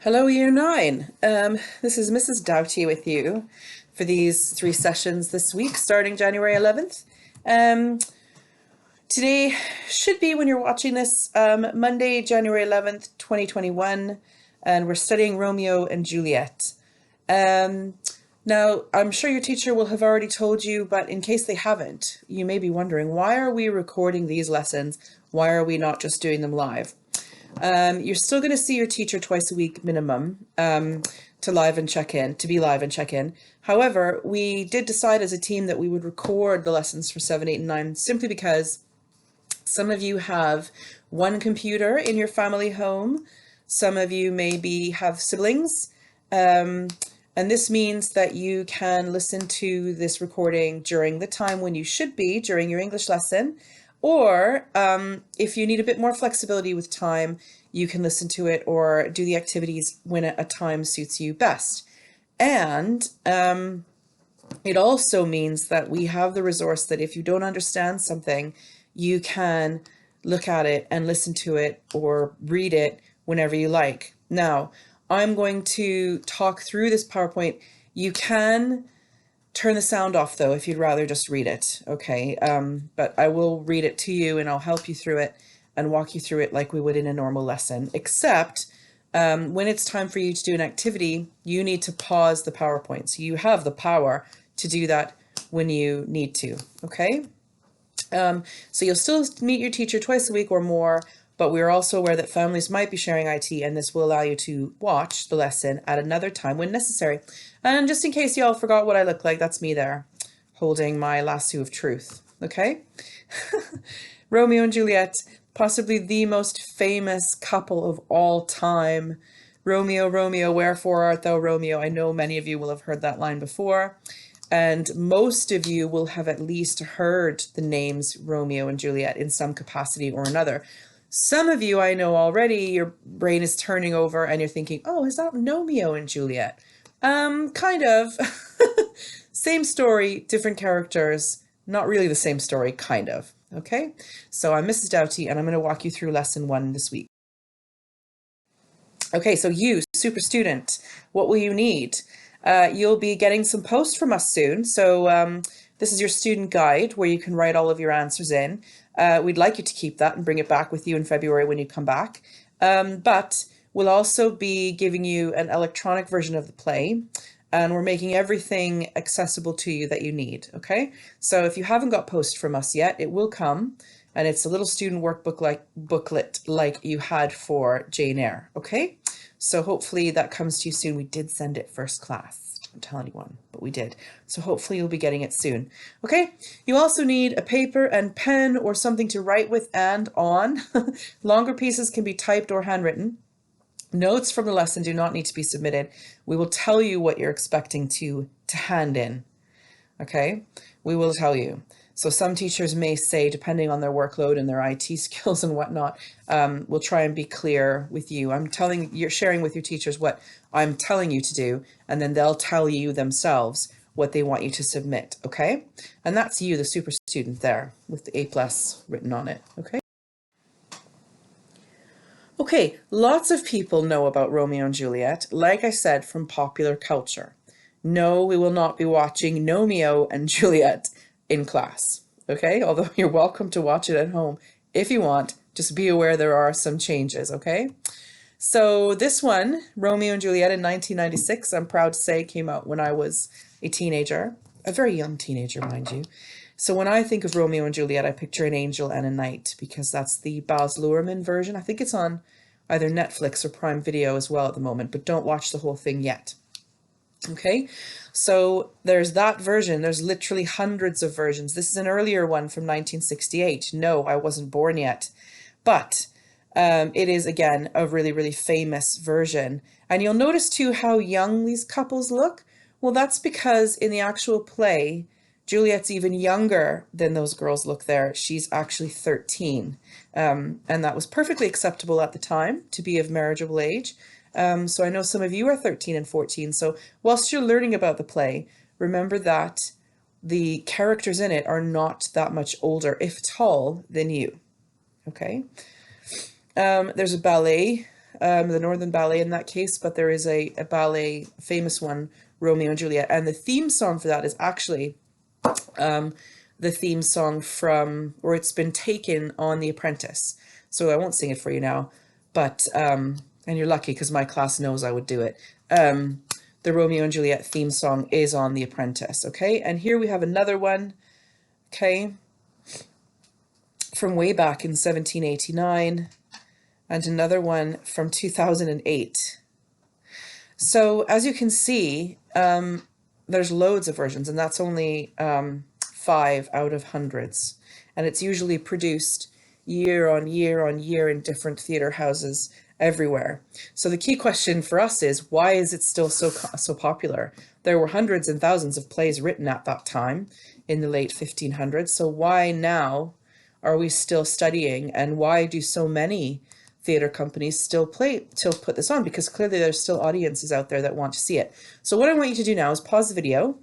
Hello, Year 9. This is Mrs. Doughty with you for these 3 sessions this week, starting January 11th. Today should be, when you're watching this, Monday, January 11th, 2021, and we're studying Romeo and Juliet. Now, I'm sure your teacher will have already told you, but in case they haven't, you may be wondering, why are we recording these lessons? Why are we not just doing them live? You're still going to see your teacher twice a week minimum to be live and check in. However, we did decide as a team that we would record the lessons for 7, 8, and 9 simply because some of you have one computer in your family home. Some of you maybe have siblings. And this means that you can listen to this recording during the time when you should be during your English lesson. Or if you need a bit more flexibility with time, you can listen to it or do the activities when a time suits you best. And it also means that we have the resource that if you don't understand something, you can look at it and listen to it or read it whenever you like. Now, I'm going to talk through this PowerPoint. You can turn the sound off though if you'd rather just read it, okay? But I will read it to you and I'll help you through it and walk you through it like we would in a normal lesson, except when it's time for you to do an activity, you need to pause the PowerPoint. So you have the power to do that when you need to, okay? So you'll still meet your teacher twice a week or more, but we're also aware that families might be sharing IT, and this will allow you to watch the lesson at another time when necessary. And just in case you all forgot what I look like, that's me there, holding my lasso of truth, okay? Romeo and Juliet, possibly the most famous couple of all time. Romeo, Romeo, wherefore art thou Romeo? I know many of you will have heard that line before. And most of you will have at least heard the names Romeo and Juliet in some capacity or another. Some of you I know already, your brain is turning over and you're thinking, oh, is that Romeo and Juliet? Kind of. Same story, different characters. Not really the same story, kind of. Okay, so I'm Mrs. Doughty and I'm going to walk you through lesson 1 this week. Okay, so you, super student, what will you need? You'll be getting some posts from us soon. So this is your student guide where you can write all of your answers in. We'd like you to keep that and bring it back with you in February when you come back. But we'll also be giving you an electronic version of the play, and we're making everything accessible to you that you need, okay? So if you haven't got posts from us yet, it will come, and it's a little student workbook booklet like you had for Jane Eyre, okay? So hopefully that comes to you soon. We did send it first class. Don't tell anyone, but we did. So hopefully you'll be getting it soon. Okay, you also need a paper and pen or something to write with and on. Longer pieces can be typed or handwritten. Notes from the lesson do not need to be submitted. We will tell you what you're expecting to hand in. Okay, we will tell you. So some teachers may say, depending on their workload and their IT skills and whatnot, we'll try and be clear with you. You're sharing with your teachers what I'm telling you to do, and then they'll tell you themselves what they want you to submit, okay? And that's you, the super student there, with the A+ written on it, okay? Okay, lots of people know about Romeo and Juliet, like I said, from popular culture. No, we will not be watching Romeo and Juliet in class, okay? Although you're welcome to watch it at home if you want. Just be aware there are some changes, okay? So this one, Romeo and Juliet in 1996, I'm proud to say, came out when I was a teenager, a very young teenager, mind you. So when I think of Romeo and Juliet, I picture an angel and a knight, because that's the Baz Luhrmann version. I think it's on either Netflix or Prime Video as well at the moment, but don't watch the whole thing yet. Okay, so there's that version. There's literally hundreds of versions. This is an earlier one from 1968. No, I wasn't born yet, but it is, again, a really, really famous version. And you'll notice too how young these couples look. Well, that's because in the actual play, Juliet's even younger than those girls look there. She's actually 13. And that was perfectly acceptable at the time to be of marriageable age. So I know some of you are 13 and 14. So whilst you're learning about the play, remember that the characters in it are not that much older, if at all, than you. Okay. There's a ballet the Northern Ballet in that case, but there is a ballet, a famous one, Romeo and Juliet, and the theme song for that is actually the theme song from, or it's been taken on The Apprentice. So I won't sing it for you now, but, and you're lucky because my class knows I would do it. The Romeo and Juliet theme song is on The Apprentice, okay? And here we have another one, okay, from way back in 1789, and another one from 2008. So as you can see, there's loads of versions, and that's only 5 out of hundreds. And it's usually produced year on year on year in different theatre houses everywhere. So the key question for us is, why is it still so popular? There were hundreds and thousands of plays written at that time in the late 1500s. So why now are we still studying, and why do so many theatre companies still put this on? Because clearly there's still audiences out there that want to see it. So what I want you to do now is pause the video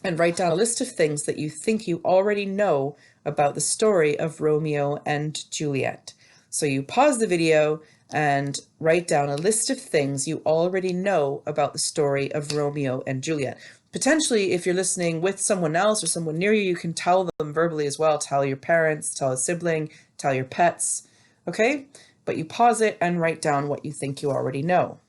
and write down a list of things that you think you already know about the story of Romeo and Juliet. So you pause the video and write down a list of things you already know about the story of Romeo and Juliet. Potentially, if you're listening with someone else or someone near you, you can tell them verbally as well. Tell your parents, tell a sibling, tell your pets, okay? But you pause it and write down what you think you already know.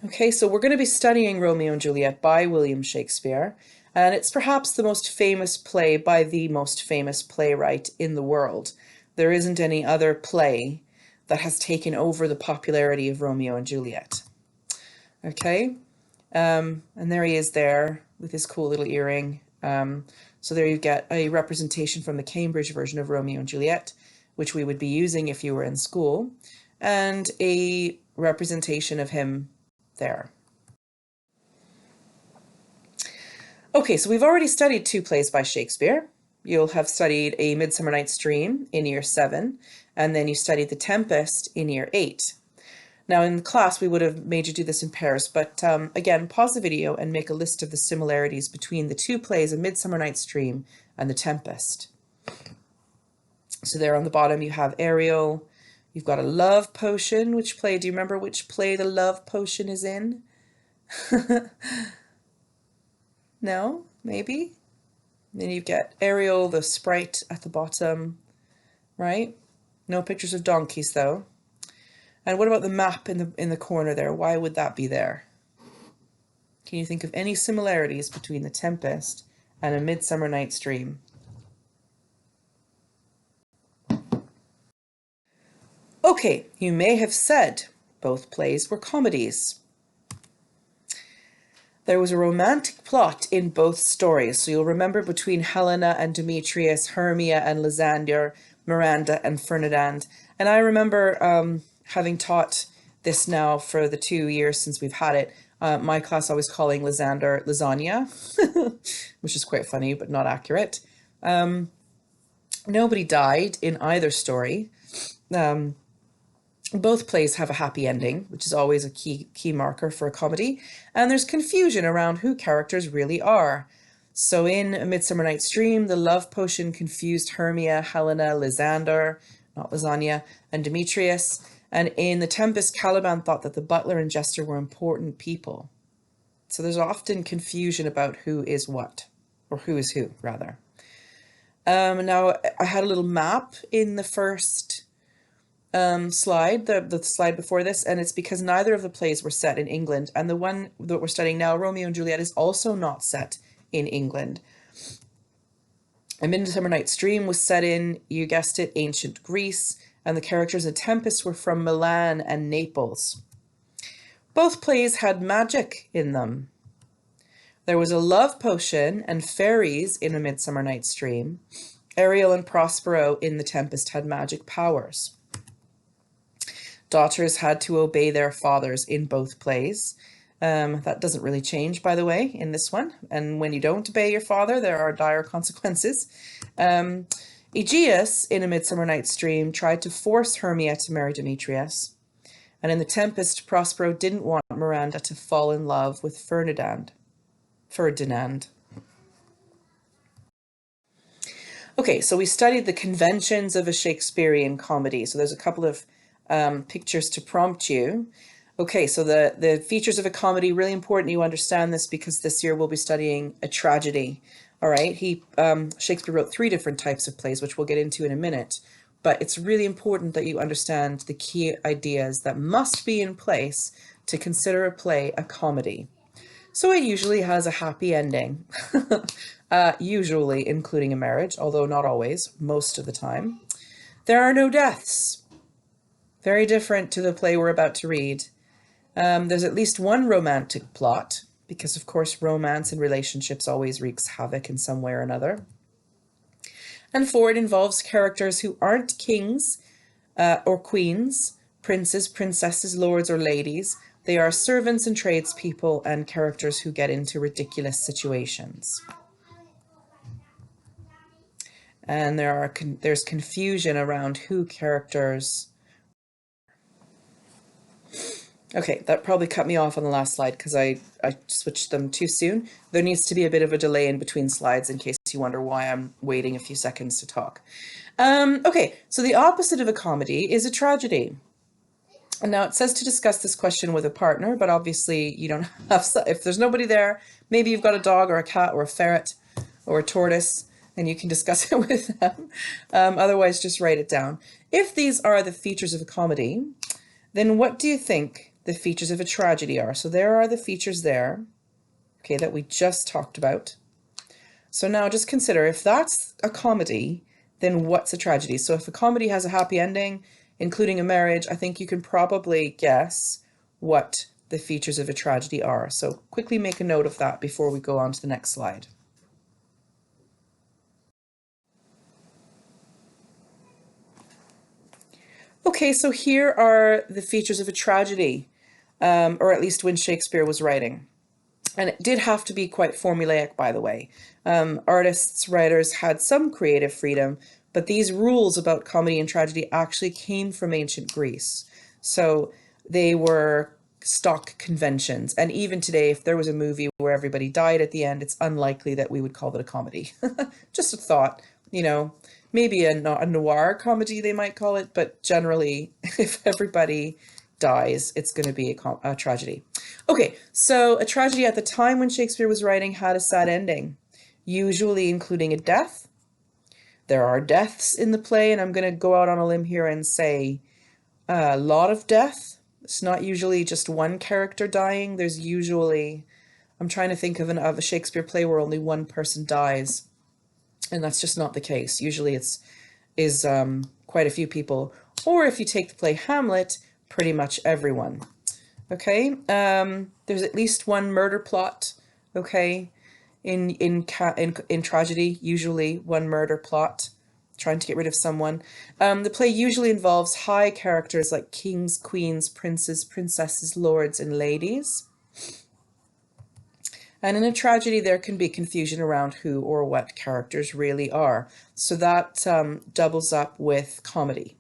Okay, so we're going to be studying Romeo and Juliet by William Shakespeare, and it's perhaps the most famous play by the most famous playwright in the world. There isn't any other play that has taken over the popularity of Romeo and Juliet. Okay, and there he is there with his cool little earring. So there you get a representation from the Cambridge version of Romeo and Juliet, which we would be using if you were in school, and a representation of him there. Okay, so we've already studied 2 plays by Shakespeare. You'll have studied A Midsummer Night's Dream in year 7, and then you studied The Tempest in year 8. Now in class, we would have made you do this in pairs, but again, pause the video and make a list of the similarities between the 2 plays, A Midsummer Night's Dream and The Tempest. So there on the bottom, you have Ariel. You've got a love potion. Which play? Do you remember which play the love potion is in? No? Maybe? Then you get Ariel, the sprite at the bottom, right? No pictures of donkeys, though. And what about the map in the corner there? Why would that be there? Can you think of any similarities between The Tempest and A Midsummer Night's Dream? Okay, you may have said both plays were comedies. There was a romantic plot in both stories. So you'll remember between Helena and Demetrius, Hermia and Lysander, Miranda and Ferdinand. And I remember having taught this now for the 2 years since we've had it, my class always calling Lysander lasagna, which is quite funny, but not accurate. Nobody died in either story. Both plays have a happy ending, which is always a key marker for a comedy, and there's confusion around who characters really are. So in A Midsummer Night's Dream, the love potion confused Hermia, Helena, Lysander, not lasagna, and Demetrius. And in The Tempest, Caliban thought that the butler and jester were important people. So there's often confusion about who is what, or who is who, rather. Now, I had a little map in the first slide, the slide before this, and it's because neither of the plays were set in England, and the one that we're studying now, Romeo and Juliet, is also not set in England. A Midsummer Night's Dream was set in, you guessed it, ancient Greece, and the characters in Tempest were from Milan and Naples. Both plays had magic in them. There was a love potion and fairies in A Midsummer Night's Dream. Ariel and Prospero in The Tempest had magic powers. Daughters had to obey their fathers in both plays. That doesn't really change, by the way, in this one. And when you don't obey your father, there are dire consequences. Aegeus, in A Midsummer Night's Dream, tried to force Hermia to marry Demetrius. And in The Tempest, Prospero didn't want Miranda to fall in love with Ferdinand. Okay, so we studied the conventions of a Shakespearean comedy. So there's a couple of pictures to prompt you. Okay, so the features of a comedy, really important you understand this because this year we'll be studying a tragedy. All right, Shakespeare wrote 3 different types of plays, which we'll get into in a minute. But it's really important that you understand the key ideas that must be in place to consider a play a comedy. So it usually has a happy ending, usually including a marriage, although not always, most of the time. There are no deaths. Very different to the play we're about to read. There's at least one romantic plot, because of course romance and relationships always wreaks havoc in some way or another. And 4, it involves characters who aren't kings or queens, princes, princesses, lords, or ladies. They are servants and tradespeople and characters who get into ridiculous situations. And there's confusion around who characters. Okay, that probably cut me off on the last slide because I switched them too soon. There needs to be a bit of a delay in between slides in case you wonder why I'm waiting a few seconds to talk. Okay, so the opposite of a comedy is a tragedy. And now it says to discuss this question with a partner, but obviously you don't have, if there's nobody there, maybe you've got a dog or a cat or a ferret or a tortoise, and you can discuss it with them. Otherwise, just write it down. If these are the features of a comedy, then what do you think the features of a tragedy are? So there are the features there, okay, that we just talked about. So now just consider, if that's a comedy, then what's a tragedy? So if a comedy has a happy ending, including a marriage, I think you can probably guess what the features of a tragedy are. So quickly make a note of that before we go on to the next slide. Okay, so here are the features of a tragedy, or at least when Shakespeare was writing. And it did have to be quite formulaic, by the way. Artists, writers had some creative freedom, but these rules about comedy and tragedy actually came from ancient Greece. So they were stock conventions. And even today, if there was a movie where everybody died at the end, it's unlikely that we would call it a comedy. Just a thought, you know, maybe a noir comedy they might call it, but generally, if everybody dies, it's going to be a tragedy. Okay, so a tragedy at the time when Shakespeare was writing had a sad ending, usually including a death. There are deaths in the play, and I'm going to go out on a limb here and say a lot of death. It's not usually just one character dying. There's usually, I'm trying to think of a Shakespeare play where only one person dies, and that's just not the case. Usually it's quite a few people. Or if you take the play Hamlet, pretty much everyone. Okay, there's at least one murder plot. Okay, in tragedy, usually one murder plot, trying to get rid of someone. The play usually involves high characters like kings, queens, princes, princesses, lords, and ladies. And in a tragedy, there can be confusion around who or what characters really are. So that doubles up with comedy.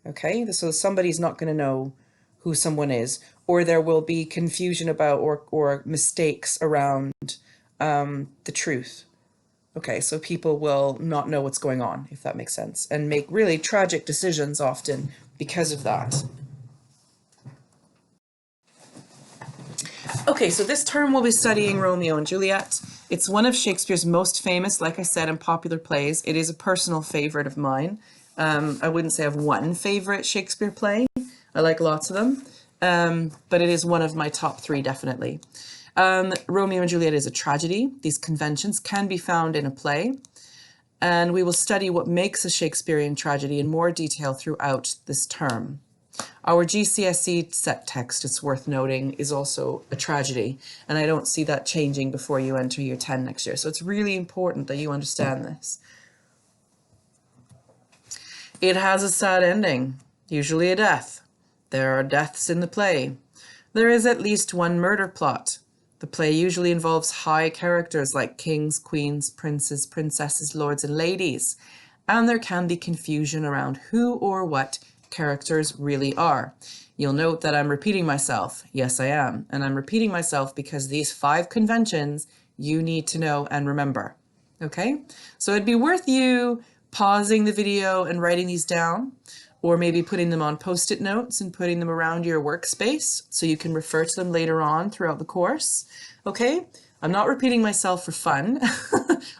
Okay, so somebody's not going to know who someone is, or there will be confusion about or mistakes around the truth. Okay, so people will not know what's going on, if that makes sense, and make really tragic decisions often because of that. Okay, so this term we'll be studying Romeo and Juliet. It's one of Shakespeare's most famous, like I said, and popular plays. It is a personal favorite of mine. I wouldn't say I have one favorite Shakespeare play. I like lots of them, but it is one of my top 3, definitely. Romeo and Juliet is a tragedy. These conventions can be found in a play, and we will study what makes a Shakespearean tragedy in more detail throughout this term. Our GCSE set text, it's worth noting, is also a tragedy, and I don't see that changing before you enter year 10 next year. So it's really important that you understand this. It has a sad ending, usually a death. There are deaths in the play. There is at least one murder plot. The play usually involves high characters like kings, queens, princes, princesses, lords, and ladies. And there can be confusion around who or what characters really are. You'll note that I'm repeating myself. Yes, I am. And I'm repeating myself because these 5 conventions you need to know and remember. Okay, so it'd be worth you pausing the video and writing these down, or maybe putting them on post-it notes and putting them around your workspace so you can refer to them later on throughout the course. Okay, I'm not repeating myself for fun,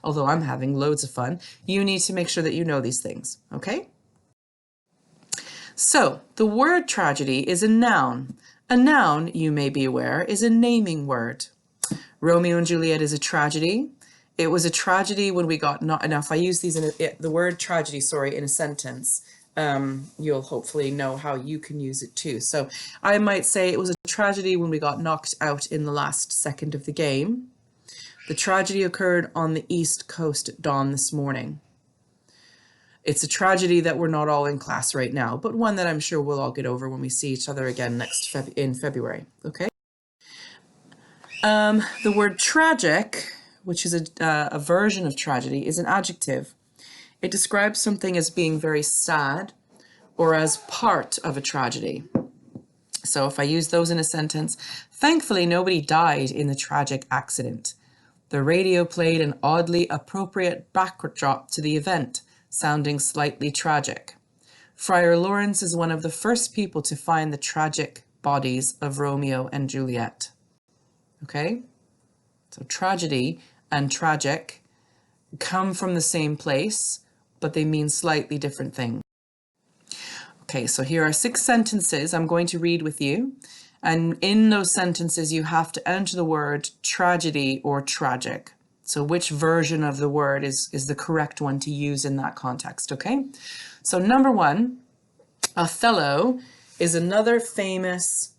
although I'm having loads of fun. You need to make sure that you know these things, okay? So, the word tragedy is a noun. A noun, you may be aware, is a naming word. Romeo and Juliet is a tragedy. It was a tragedy when we got not enough. I use these in the word tragedy, sorry, in a sentence. You'll hopefully know how you can use it too. So I might say it was a tragedy when we got knocked out in the last second of the game. The tragedy occurred on the East Coast at dawn this morning. It's a tragedy that we're not all in class right now, but one that I'm sure we'll all get over when we see each other again in February, okay? The word tragic, which is a version of tragedy, is an adjective. It describes something as being very sad or as part of a tragedy. So if I use those in a sentence, thankfully nobody died in the tragic accident. The radio played an oddly appropriate backdrop to the event, sounding slightly tragic. Friar Lawrence is one of the first people to find the tragic bodies of Romeo and Juliet. Okay? So tragedy and tragic come from the same place, but they mean slightly different things. Okay, so here are 6 sentences I'm going to read with you. And in those sentences, you have to enter the word tragedy or tragic. So which version of the word is the correct one to use in that context, okay? So number 1, Othello is another famous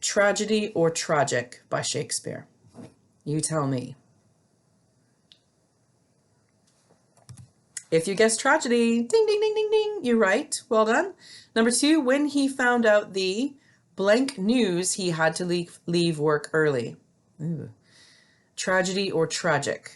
tragedy or tragic by Shakespeare. You tell me. If you guess tragedy, ding, ding, ding, ding, ding, you're right. Well done. Number 2, when he found out the blank news, he had to leave work early. Ooh. Tragedy or tragic?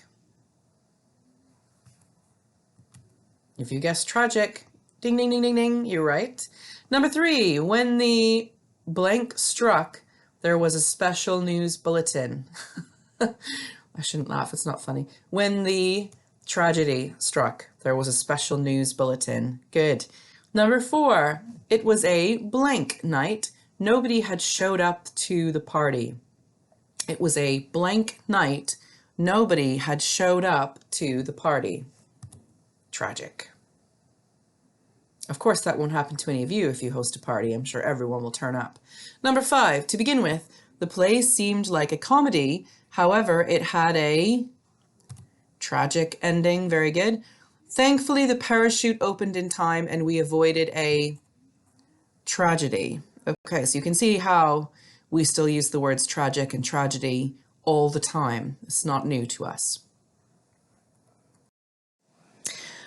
If you guess tragic, ding, ding, ding, ding, ding, you're right. Number 3, when the blank struck, there was a special news bulletin. I shouldn't laugh, it's not funny. When the tragedy struck, there was a special news bulletin. Good. Number 4, it was a blank night. Nobody had showed up to the party. It was a blank night. Nobody had showed up to the party. Tragic. Of course, that won't happen to any of you if you host a party. I'm sure everyone will turn up. Number 5, to begin with, the play seemed like a comedy. However, it had a tragic ending. Very good. Thankfully, the parachute opened in time and we avoided a tragedy. Okay, so you can see how we still use the words tragic and tragedy all the time. It's not new to us.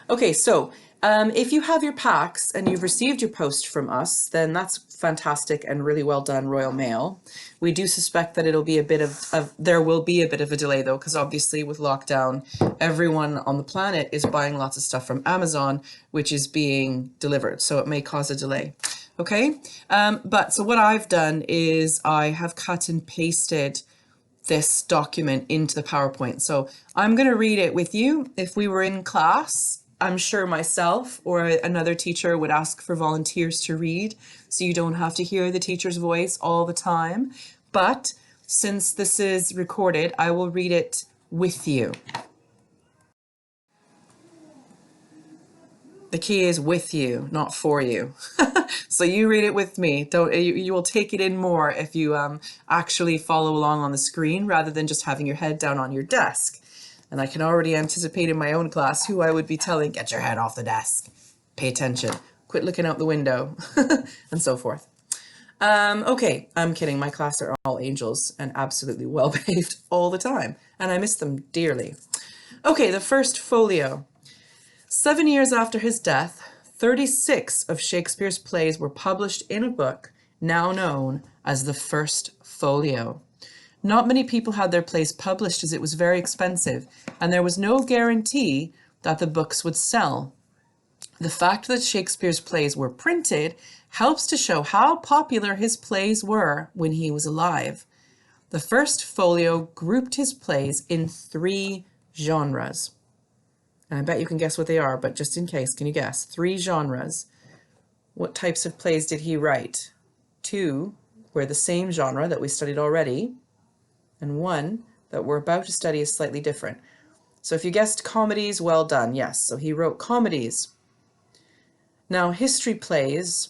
Okay, so if you have your packs and you've received your post from us, then that's fantastic and really well done, Royal Mail. We do suspect that it'll be there will be a bit of a delay though, because obviously with lockdown, everyone on the planet is buying lots of stuff from Amazon, which is being delivered. So it may cause a delay. Okay, so what I've done is I have cut and pasted this document into the PowerPoint. So I'm going to read it with you. If we were in class, I'm sure myself or another teacher would ask for volunteers to read, so you don't have to hear the teacher's voice all the time. But since this is recorded, I will read it with you. The key is with you, not for you. So you read it with me. You will take it in more if you actually follow along on the screen rather than just having your head down on your desk. And I can already anticipate in my own class who I would be telling, get your head off the desk, pay attention, quit looking out the window, and so forth. Okay, I'm kidding. My class are all angels and absolutely well behaved all the time, and I miss them dearly. Okay, the first folio. 7 years after his death, 36 of Shakespeare's plays were published in a book now known as the First Folio. Not many people had their plays published as it was very expensive, and there was no guarantee that the books would sell. The fact that Shakespeare's plays were printed helps to show how popular his plays were when he was alive. The First Folio grouped his plays in 3 genres. And I bet you can guess what they are, but just in case, can you guess? 3 genres. What types of plays did he write? 2 were the same genre that we studied already, and 1 that we're about to study is slightly different. So if you guessed comedies, well done. Yes, so he wrote comedies. Now, history plays,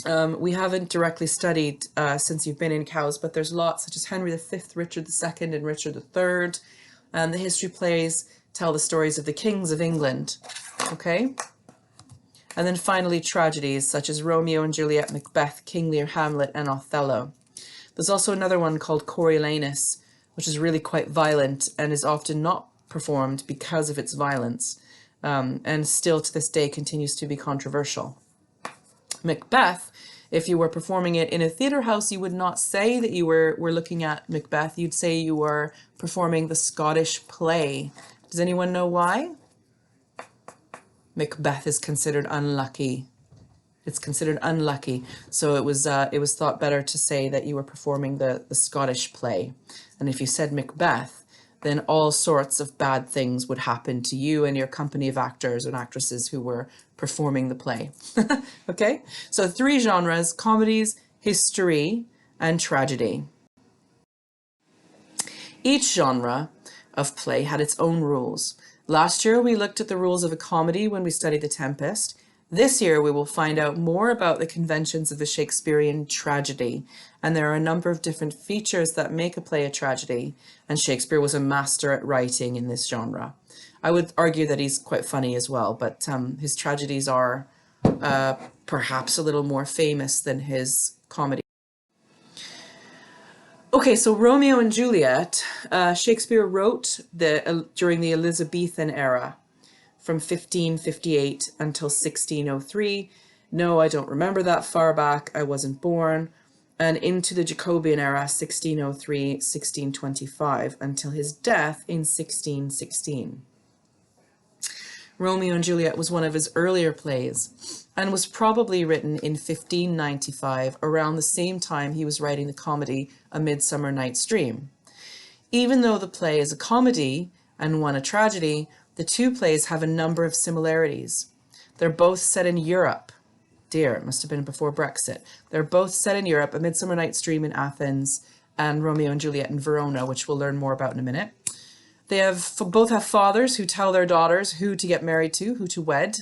we haven't directly studied since you've been in cows, but there's lots, such as Henry V, Richard II, and Richard III. And the history plays tell the stories of the kings of England. Okay? And then finally, tragedies, such as Romeo and Juliet, Macbeth, King Lear, Hamlet, and Othello. There's also another one called Coriolanus, which is really quite violent and is often not performed because of its violence, and still to this day continues to be controversial. Macbeth, if you were performing it in a theatre house, you would not say that you were looking at Macbeth. You'd say you were performing the Scottish play. Does anyone know why? Macbeth is considered unlucky. It's considered unlucky. So it was thought better to say that you were performing the Scottish play. And if you said Macbeth, then all sorts of bad things would happen to you and your company of actors and actresses who were performing the play. Okay? So 3 genres: comedies, history, and tragedy. Each genre of play had its own rules. Last year, we looked at the rules of a comedy when we studied The Tempest. This year, we will find out more about the conventions of a Shakespearean tragedy, and there are a number of different features that make a play a tragedy, and Shakespeare was a master at writing in this genre. I would argue that he's quite funny as well, but his tragedies are perhaps a little more famous than his comedy. Okay, so Romeo and Juliet, Shakespeare wrote during the Elizabethan era, from 1558 until 1603. No, I don't remember that far back. I wasn't born. And into the Jacobean era, 1603, 1625, until his death in 1616. Romeo and Juliet was one of his earlier plays and was probably written in 1595, around the same time he was writing the comedy A Midsummer Night's Dream. Even though the play is a comedy and one a tragedy, the 2 plays have a number of similarities. They're both set in Europe. Dear, it must have been before Brexit. They're both set in Europe, A Midsummer Night's Dream in Athens and Romeo and Juliet in Verona, which we'll learn more about in a minute. They both have fathers who tell their daughters who to get married to, who to wed,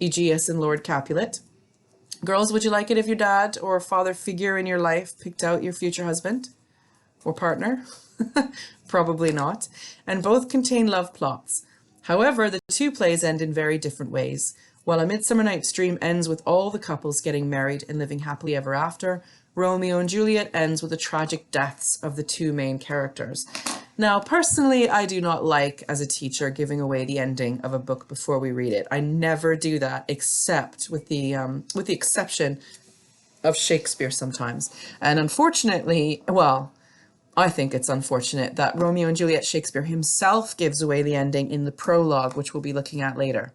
Aegeus and Lord Capulet. Girls, would you like it if your dad or father figure in your life picked out your future husband or partner? Probably not. And both contain love plots. However, the 2 plays end in very different ways. While A Midsummer Night's Dream ends with all the couples getting married and living happily ever after, Romeo and Juliet ends with the tragic deaths of the 2 main characters. Now, personally, I do not like, as a teacher, giving away the ending of a book before we read it. I never do that, except with the exception of Shakespeare sometimes. And unfortunately, well, I think it's unfortunate that Romeo and Juliet Shakespeare himself gives away the ending in the prologue, which we'll be looking at later.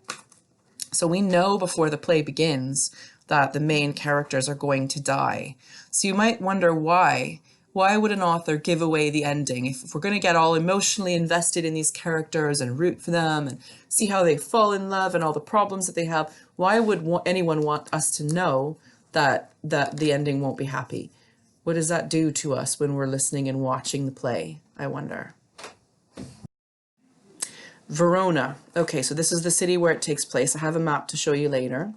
So we know before the play begins that the main characters are going to die. So you might wonder why. Why would an author give away the ending? If we're going to get all emotionally invested in these characters and root for them and see how they fall in love and all the problems that they have, why would anyone want us to know that the ending won't be happy? What does that do to us when we're listening and watching the play, I wonder? Verona. Okay, so this is the city where it takes place. I have a map to show you later.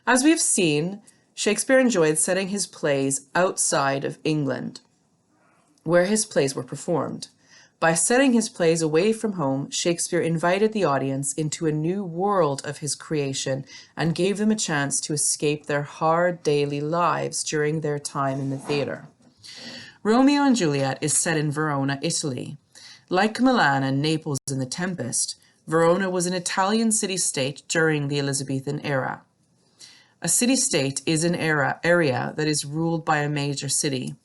As we've seen, Shakespeare enjoyed setting his plays outside of England, where his plays were performed. By setting his plays away from home, Shakespeare invited the audience into a new world of his creation and gave them a chance to escape their hard daily lives during their time in the theatre. Romeo and Juliet is set in Verona, Italy. Like Milan and Naples in The Tempest, Verona was an Italian city-state during the Elizabethan era. A city-state is an area that is ruled by a major city.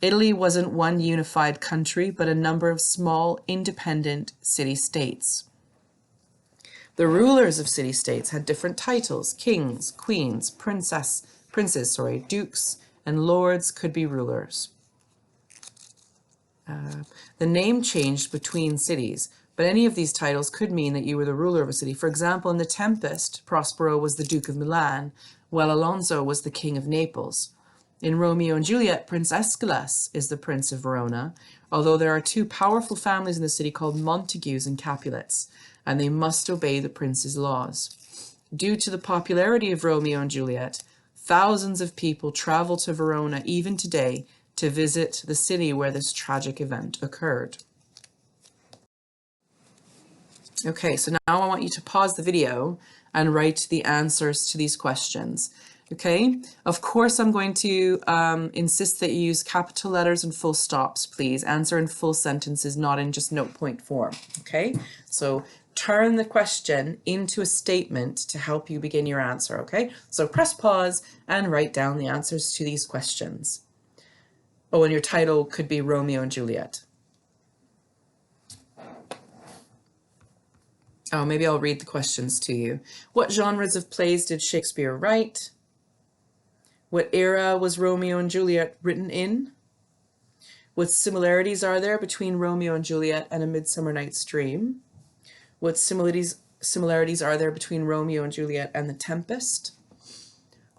Italy wasn't one unified country, but a number of small, independent city-states. The rulers of city-states had different titles. Kings, queens, princes, dukes, and lords could be rulers. The name changed between cities. But any of these titles could mean that you were the ruler of a city. For example, in The Tempest, Prospero was the Duke of Milan, while Alonso was the King of Naples. In Romeo and Juliet, Prince Escalus is the Prince of Verona, although there are two powerful families in the city called Montagues and Capulets, and they must obey the prince's laws. Due to the popularity of Romeo and Juliet, thousands of people travel to Verona even today to visit the city where this tragic event occurred. Okay, so now I want you to pause the video and write the answers to these questions. Okay, of course I'm going to insist that you use capital letters and full stops, please. Answer in full sentences, not in just note point form. Okay, so turn the question into a statement to help you begin your answer. Okay, so press pause and write down the answers to these questions. Oh, and your title could be Romeo and Juliet. Oh, maybe I'll read the questions to you. What genres of plays did Shakespeare write? What era was Romeo and Juliet written in? What similarities are there between Romeo and Juliet and A Midsummer Night's Dream? What similarities are there between Romeo and Juliet and The Tempest?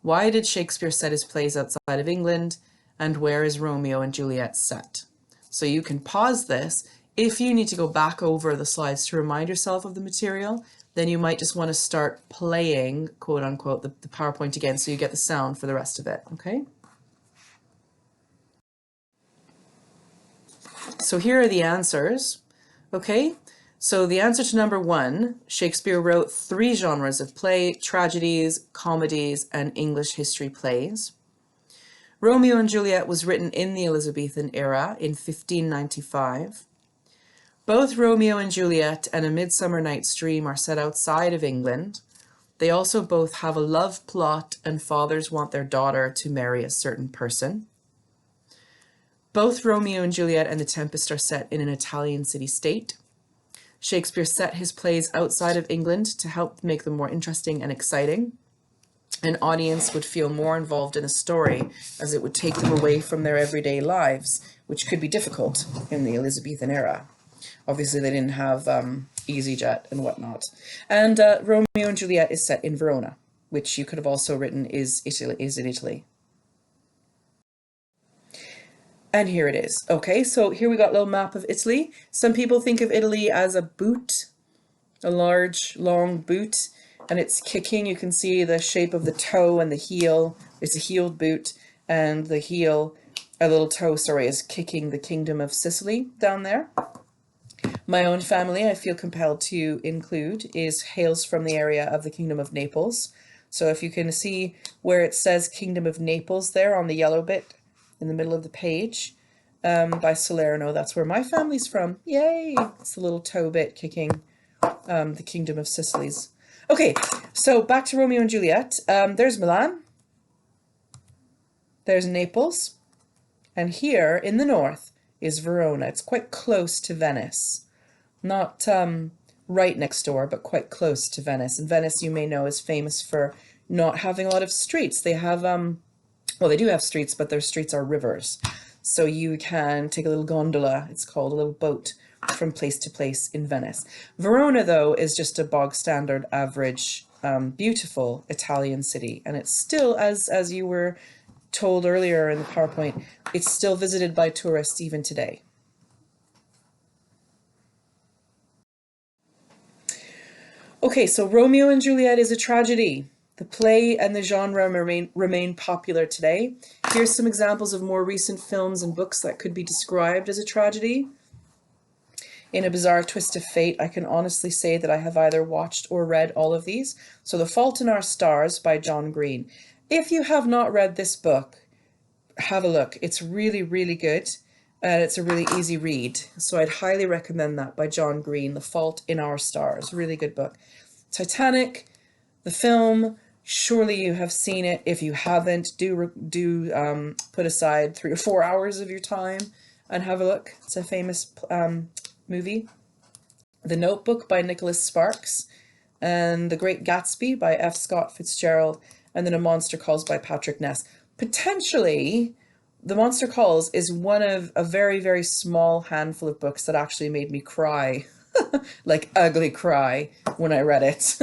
Why did Shakespeare set his plays outside of England? And where is Romeo and Juliet set? So you can pause this. If you need to go back over the slides to remind yourself of the material, then you might just want to start playing, quote unquote, the PowerPoint again so you get the sound for the rest of it, okay? So here are the answers, okay? So the answer to number 1, Shakespeare wrote 3 genres of play: tragedies, comedies, and English history plays. Romeo and Juliet was written in the Elizabethan era in 1595. Both Romeo and Juliet and A Midsummer Night's Dream are set outside of England. They also both have a love plot, and fathers want their daughter to marry a certain person. Both Romeo and Juliet and The Tempest are set in an Italian city-state. Shakespeare set his plays outside of England to help make them more interesting and exciting. An audience would feel more involved in a story, as it would take them away from their everyday lives, which could be difficult in the Elizabethan era. Obviously, they didn't have EasyJet and whatnot. And Romeo and Juliet is set in Verona, which you could have also written is in Italy. And here it is. Okay, so here we got a little map of Italy. Some people think of Italy as a boot, a large, long boot, and it's kicking. You can see the shape of the toe and the heel. It's a heeled boot, and the heel, a little toe, sorry, is kicking the kingdom of Sicily down there. My own family, I feel compelled to include, hails from the area of the Kingdom of Naples. So if you can see where it says Kingdom of Naples there on the yellow bit in the middle of the page, by Salerno, that's where my family's from. Yay! It's the little toe bit kicking the Kingdom of Sicily's. Okay, so back to Romeo and Juliet. There's Milan. There's Naples. And here in the north is Verona. It's quite close to Venice. Not right next door, but quite close to Venice. And Venice, you may know, is famous for not having a lot of streets. They have, well, they do have streets, but their streets are rivers. So you can take a little gondola, it's called, a little boat, from place to place in Venice. Verona, though, is just a bog standard, average, beautiful Italian city. And it's still, as you were told earlier in the PowerPoint, it's still visited by tourists even today. Okay, so Romeo and Juliet is a tragedy. The play and the genre remain popular today. Here's some examples of more recent films and books that could be described as a tragedy. In a bizarre twist of fate, I can honestly say that I have either watched or read all of these. So The Fault in Our Stars by John Green. If you have not read this book, have a look. It's really, really good. And it's a really easy read. So I'd highly recommend that by John Green, The Fault in Our Stars. Really good book. Titanic, the film, surely you have seen it. If you haven't, do put aside 3 or 4 hours of your time and have a look. It's a famous movie. The Notebook by Nicholas Sparks, and The Great Gatsby by F. Scott Fitzgerald, and then A Monster Calls by Patrick Ness. Potentially, The Monster Calls is one of a very, very small handful of books that actually made me cry like ugly cry when I read it.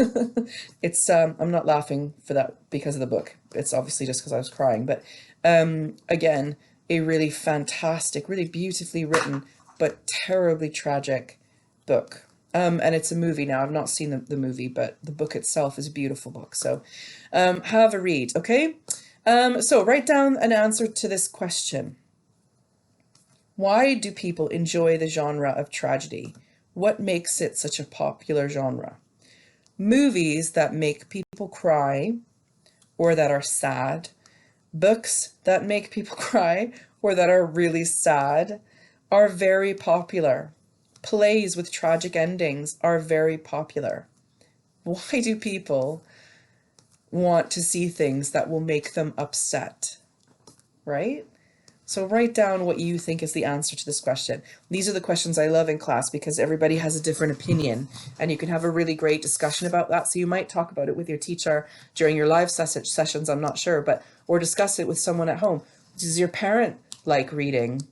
It's I'm not laughing for that because of the book. It's obviously just because I was crying. But again, a really fantastic, really beautifully written, but terribly tragic book. And it's a movie now. I've not seen the movie, but the book itself is a beautiful book. So have a read, okay? So write down an answer to this question. Why do people enjoy the genre of tragedy? What makes it such a popular genre? Movies that make people cry or that are sad. Books that make people cry or that are really sad are very popular. Plays with tragic endings are very popular. Why do people want to see things that will make them upset? Right? So write down what you think is the answer to this question. These are the questions I love in class because everybody has a different opinion and you can have a really great discussion about that. So you might talk about it with your teacher during your live sessions, I'm not sure, or discuss it with someone at home. Does your parent like reading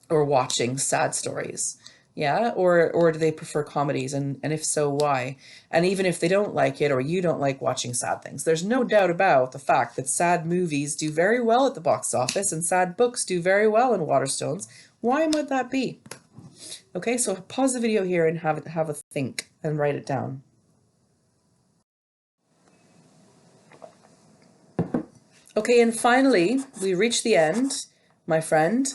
or watching sad stories? Yeah, or do they prefer comedies, and if so, why? And even if they don't like it or you don't like watching sad things, there's no doubt about the fact that sad movies do very well at the box office and sad books do very well in Waterstones. Why might that be? Okay, so pause the video here and have a think and write it down. Okay, and finally, we reach the end, my friend.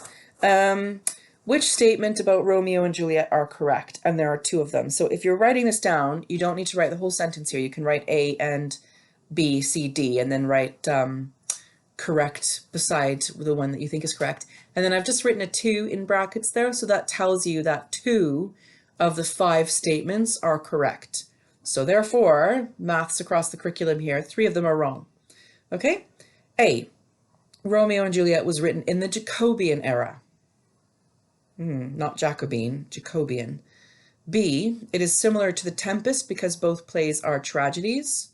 Which statement about Romeo and Juliet are correct? And there are two of them. So if you're writing this down, you don't need to write the whole sentence here. You can write A and B, C, D, and then write correct beside the one that you think is correct. And then I've just written a 2 in brackets there. So that tells you that 2 of the 5 statements are correct. So therefore, maths across the curriculum here, 3 of them are wrong. Okay? A, Romeo and Juliet was written in the Jacobean era. Not Jacobine, Jacobean. B, it is similar to The Tempest because both plays are tragedies.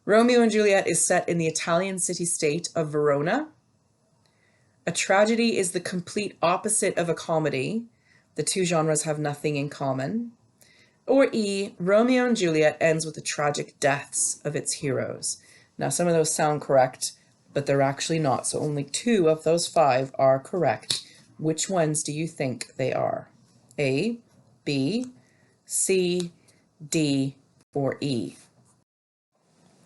Romeo and Juliet is set in the Italian city-state of Verona. A tragedy is the complete opposite of a comedy. The two genres have nothing in common. Or E, Romeo and Juliet ends with the tragic deaths of its heroes. Now, some of those sound correct, but they're actually not. So only 2 of those 5 are correct. Which ones do you think they are? A, B, C, D, or E?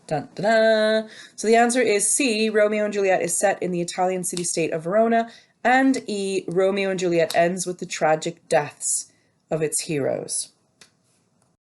Dun, dun, dun. So the answer is C, Romeo and Juliet is set in the Italian city-state of Verona, and E, Romeo and Juliet ends with the tragic deaths of its heroes.